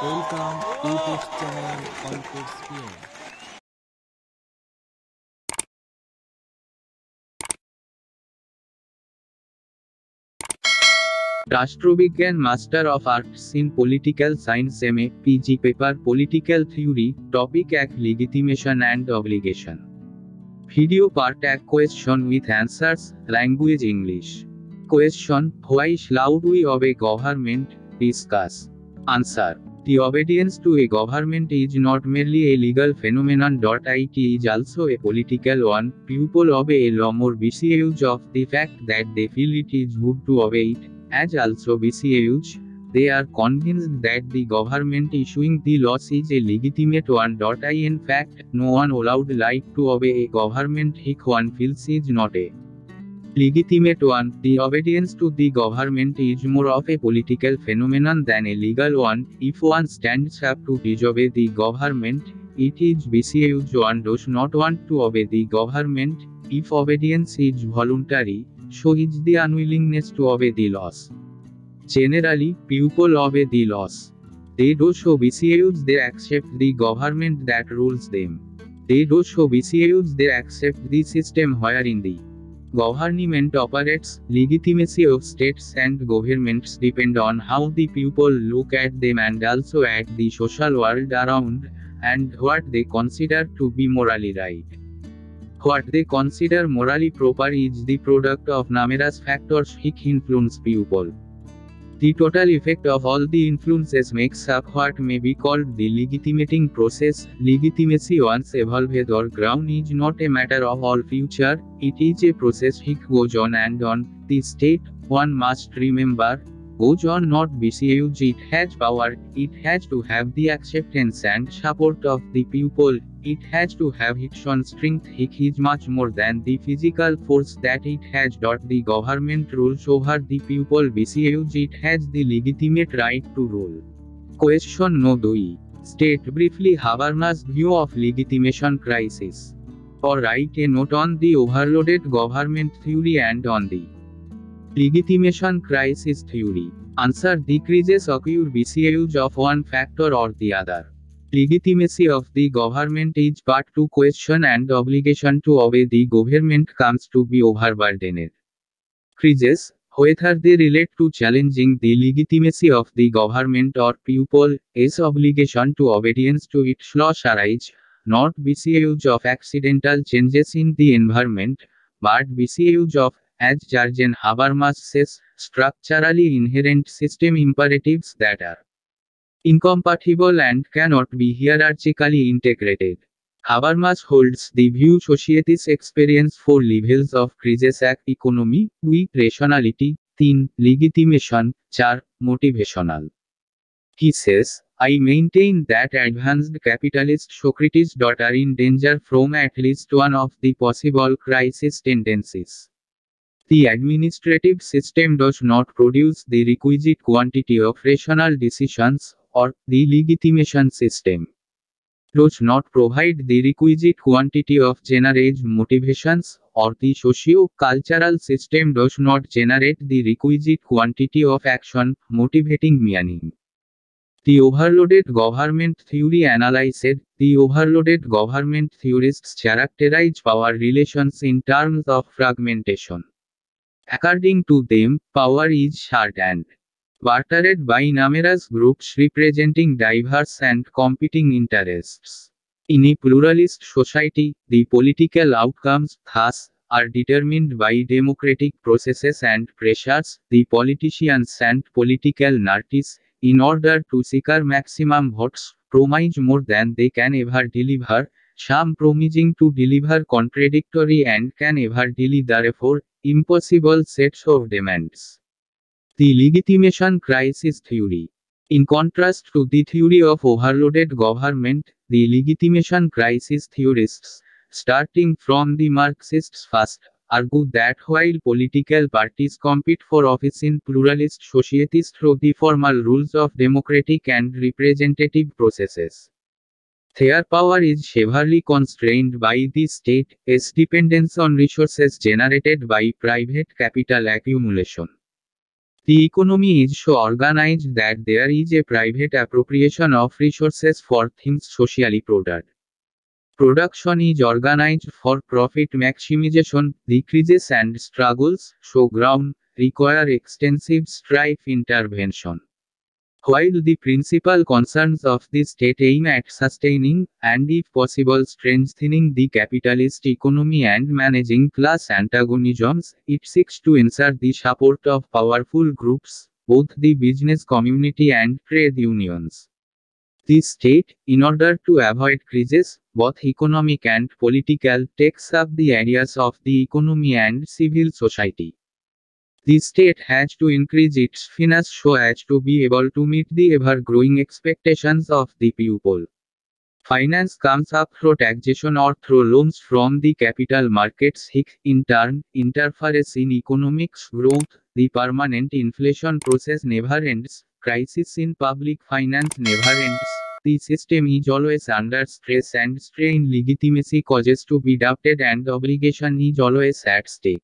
Welcome YouTube channel Conquest PM. রাষ্ট্রবিজ্ঞান master of arts in political science MA PG paper political theory topic 1 legitimation and obligation video part 1 question with answers language English question why should we obey a government discuss answer The obedience to a government is not merely a legal phenomenon. It is also a political one. People obey a law more because of the fact that they feel it is good to obey it, as also because they are convinced that the government issuing the laws is a legitimate one. In fact, no one allowed like to obey a government if one feels is not a legitimate one. The obedience to the government is more of a political phenomenon than a legal one. If one stands up to disobey the government, it is because one does not want to obey the government. If obedience is voluntary, so is the unwillingness to obey the laws. Generally, people obey the laws. They do so because they accept the government that rules them. They do so because they accept the system wherein the government operates. Legitimacy of states and governments depend on how the people look at them and also at the social world around, and what they consider to be morally right. What they consider morally proper is the product of numerous factors which influence people. The total effect of all the influences makes up what may be called the legitimating process. Legitimacy once evolved or grown is not a matter of all future, it is a process which goes on and on. The state, one must remember, goes on not because it has power, it has to have the acceptance and support of the people, it has to have its own strength which is much more than the physical force that it has. The government rules over the people because it has the legitimate right to rule. Question no 2. State briefly Habermas' view of legitimation crisis. Or write a note on the overloaded government theory and on the legitimation crisis theory. Answer. Decreases occur because of one factor or the other. Legitimacy of the government is part 2. Question and obligation to obey the government comes to be overburdened. Creases, whether they relate to challenging the legitimacy of the government or people, is obligation to obedience to its laws arise, not because of accidental changes in the environment, but because of, as Jürgen Habermas says, structurally inherent system imperatives that are incompatible and cannot be hierarchically integrated. Habermas holds the view societies experience 4 levels of crisis: 1. Economy, 2. Rationality, 3. Legitimation, 4. Motivational. He says, I maintain that advanced capitalist Socrates are in danger from at least one of the possible crisis tendencies. The administrative system does not produce the requisite quantity of rational decisions, or the legitimation system does not provide the requisite quantity of generate motivations, or the socio-cultural system does not generate the requisite quantity of action motivating meaning. The overloaded government theory analyzed. The overloaded government theorists characterize power relations in terms of fragmentation. According to them, power is shared and bartered by numerous groups representing diverse and competing interests. In a pluralist society, the political outcomes, thus, are determined by democratic processes and pressures. The politicians and political narratives, in order to secure maximum votes, promise more than they can ever deliver, some promising to deliver contradictory and can ever deliver, therefore, impossible sets of demands. The legitimation crisis theory. In contrast to the theory of overloaded government, the legitimation crisis theorists, starting from the Marxists first, argue that while political parties compete for office in pluralist societies through the formal rules of democratic and representative processes, their power is severely constrained by the state, its dependence on resources generated by private capital accumulation. The economy is so organized that there is a private appropriation of resources for things socially product. Production is organized for profit maximization, decreases and struggles, so ground, require extensive strife intervention. While the principal concerns of the state aim at sustaining, and if possible strengthening the capitalist economy and managing class antagonisms, it seeks to ensure the support of powerful groups, both the business community and trade unions. The state, in order to avoid crises, both economic and political, takes up the areas of the economy and civil society. The state has to increase its finance so as to be able to meet the ever-growing expectations of the people. Finance comes up through taxation or through loans from the capital markets. In turn, interferes in economics growth. The permanent inflation process never ends. Crisis in public finance never ends. The system is always under stress and strain. Legitimacy causes to be doubted and obligation is always at stake.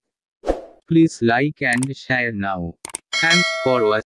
Please like and share now. Thanks for watching.